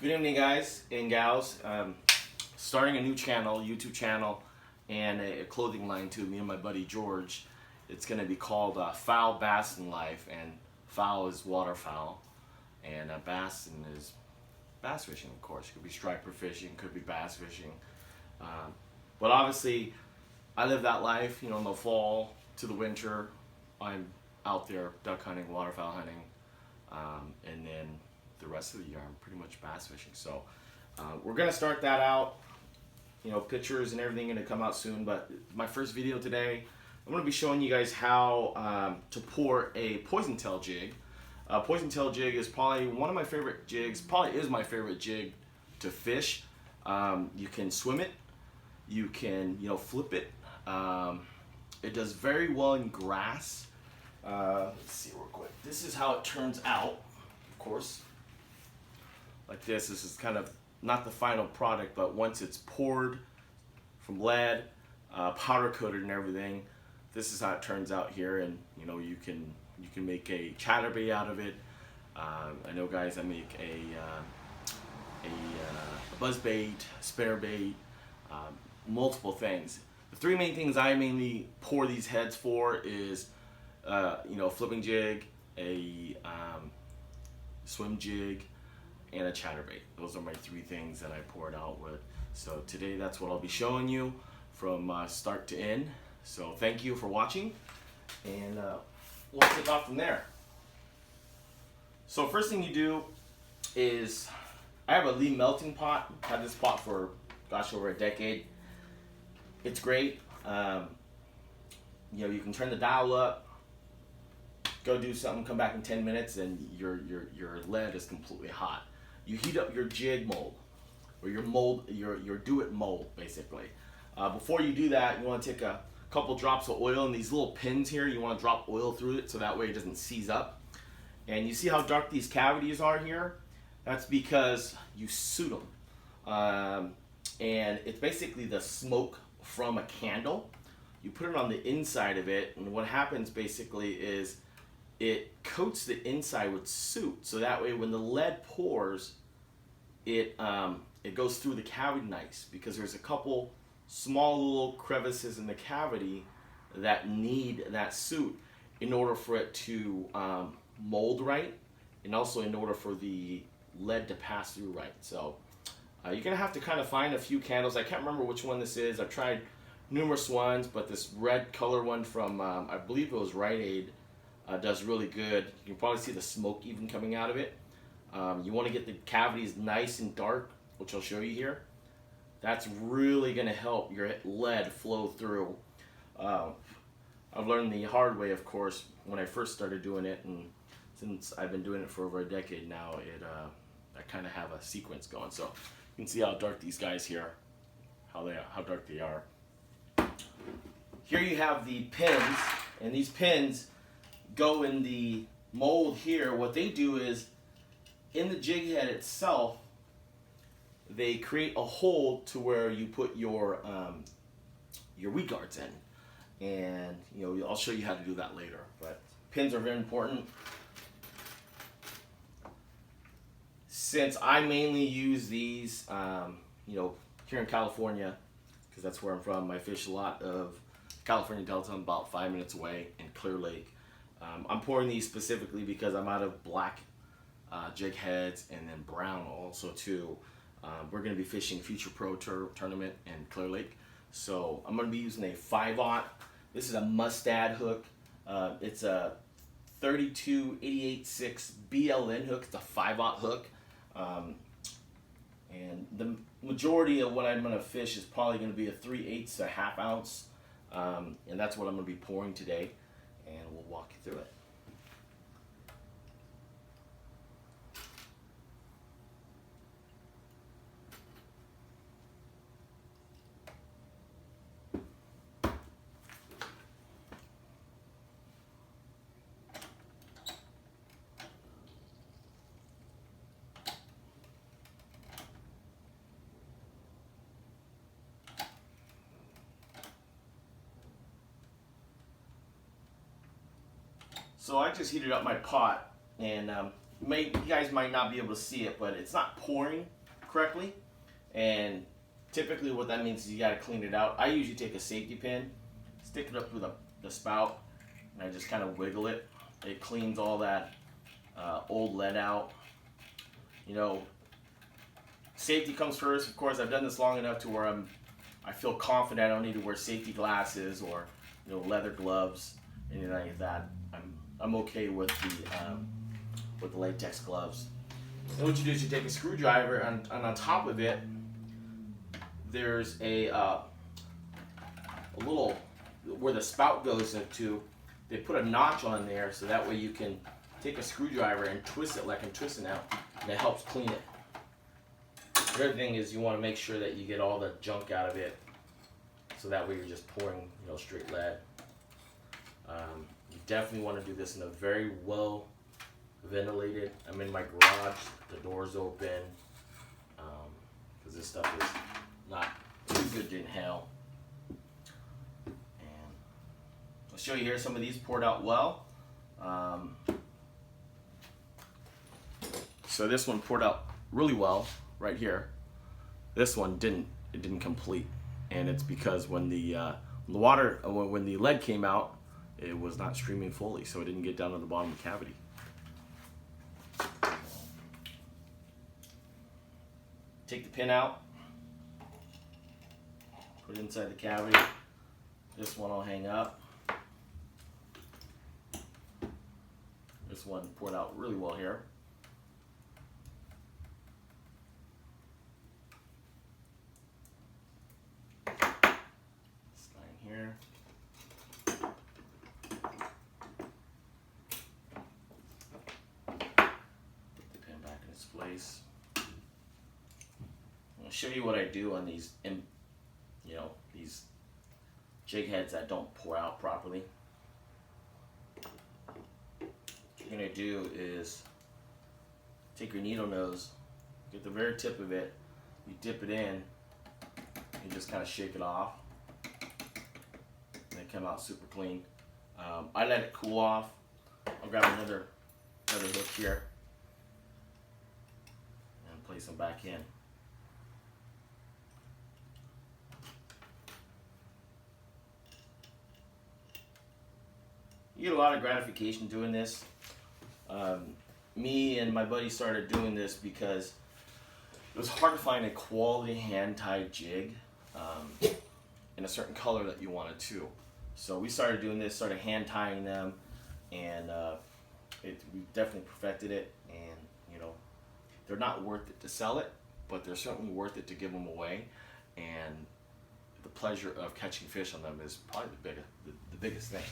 Good evening, guys and gals. Starting a new channel, YouTube channel, and a clothing line too. Me and my buddy George. It's going to be called Fowl Bassin Life, and fowl is waterfowl, and bassin is bass fishing, of course. Could be striper fishing, could be bass fishing, but obviously, I live that life. You know, in the fall to the winter, I'm out there duck hunting, waterfowl hunting, and then the rest of the year I'm pretty much bass fishing. So we're gonna start that out. You know, pictures and everything gonna come out soon. But my first video today, I'm gonna be showing you guys how to pour a poison tail jig. Poison tail jig is probably one of my favorite jigs. Probably is my favorite jig to fish. You can swim it. You can flip it. It does very well in grass. Let's see real quick. This is how it turns out, of course. Like this. This is kind of not the final product, but once it's poured from lead, powder coated and everything, this is how it turns out here. And you can make a chatterbait out of it. I know guys that make a buzz bait, spinner bait, multiple things. The three main things I mainly pour these heads for is a flipping jig, a swim jig, and a chatterbait. Those are my three things that I pour it out with. So today that's what I'll be showing you from start to end. So thank you for watching, and we'll take off from there. So first thing you do is, I have a Lee melting pot. I've had this pot for gosh, over a decade. It's great. You can turn the dial up, go do something, come back in 10 minutes, and your lead is completely hot. You heat up your jig mold, or your do-it mold, basically. Before you do that, you want to take a couple drops of oil, and these little pins here, you want to drop oil through it so that way it doesn't seize up. And you see how dark these cavities are here? That's because you soot them. And it's basically the smoke from a candle. You put it on the inside of it, and what happens basically is it coats the inside with soot, so that way when the lead pours, it goes through the cavity nice, because there's a couple small little crevices in the cavity that need that soot in order for it to mold right, and also in order for the lead to pass through right. So you're gonna have to kind of find a few candles. I can't remember which one this is. I've tried numerous ones, but this red color one from I believe it was Rite Aid does really good. You can probably see the smoke even coming out of it. You want to get the cavities nice and dark, which I'll show you here. That's really going to help your lead flow through. I've learned the hard way, of course, when I first started doing it, and since I've been doing it for over a decade now, I kind of have a sequence going. So you can see how dark these guys here, how dark they are. Here you have the pins, and these pins go in the mold here. What they do is, in the jig head itself, they create a hole to where you put your weed guards in, and I'll show you how to do that later. But pins are very important. Since I mainly use these, here in California, because that's where I'm from, I fish a lot of California Delta. I'm about 5 minutes away in Clear Lake. I'm pouring these specifically because I'm out of black jig heads, and then brown also too. We're going to be fishing Future Pro Tournament in Clear Lake. So I'm going to be using a 5/0. This is a Mustad hook. It's a 32/88/6 BLN hook. It's a 5/0 hook. And the majority of what I'm going to fish is probably going to be a 3/8 to 1/2 ounce. And that's what I'm going to be pouring today. And we'll walk you through it. So I just heated up my pot, and you guys might not be able to see it, but it's not pouring. correctly. And typically what that means is you got to clean it out. I usually take a safety pin, stick it up through the spout, and I just kind of wiggle it. It cleans all that old lead out. You know, safety comes first. Of course, I've done this long enough to where I feel confident I don't need to wear safety glasses or, you know, leather gloves, anything like that. I'm okay with the latex gloves. And what you do is you take a screwdriver, and on top of it, there's a little, where the spout goes into, they put a notch on there so that way you can take a screwdriver and twist it like I'm twisting now, and it helps clean it. The other thing is you want to make sure that you get all the junk out of it, so that way you're just pouring, you know, straight lead. You definitely want to do this in a very well ventilated. I'm in my garage, the door's open, because this stuff is not too good to inhale. And I'll show you here, some of these poured out well. So this one poured out really well right here. This one didn't. It didn't complete, and it's because when the lead came out, it was not streaming fully, so it didn't get down to the bottom of the cavity. Take the pin out, put it inside the cavity. This one will hang up. This one poured out really well here. Slide here. Put the pin back in its place. I'll show you what I do on these, these jig heads that don't pour out properly. What you're gonna do is take your needle nose, get the very tip of it, you dip it in, you just kind of shake it off, and they come out super clean. I let it cool off. I'll grab another hook here and place them back in. You get a lot of gratification doing this. Me and my buddy started doing this because it was hard to find a quality hand-tied jig in a certain color that you wanted to. So we started doing this, started hand-tying them, and we definitely perfected it. And you know, they're not worth it to sell it, but they're certainly worth it to give them away. And the pleasure of catching fish on them is probably the biggest thing.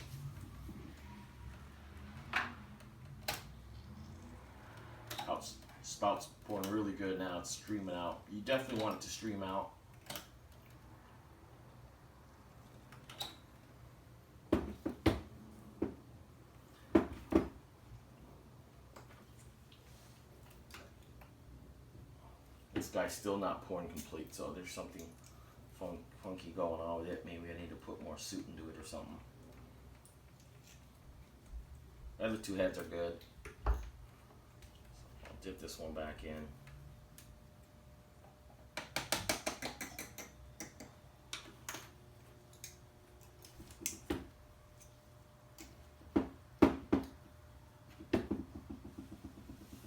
Spout's pouring really good now. It's streaming out. You definitely want it to stream out. This guy's still not pouring complete, so there's something funky going on with it. Maybe I need to put more suit into it or something. The other two heads are good. Dip this one back in.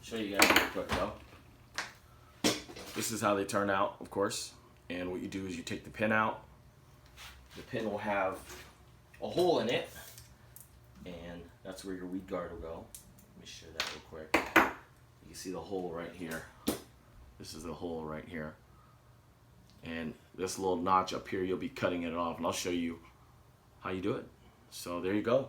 Show you guys real quick though. This is how they turn out, of course. And what you do is you take the pin out. The pin will have a hole in it, and that's where your weed guard will go. Let me show that real quick. You see the hole right here. This is the hole right here. And this little notch up here, you'll be cutting it off, and I'll show you how you do it. So there you go.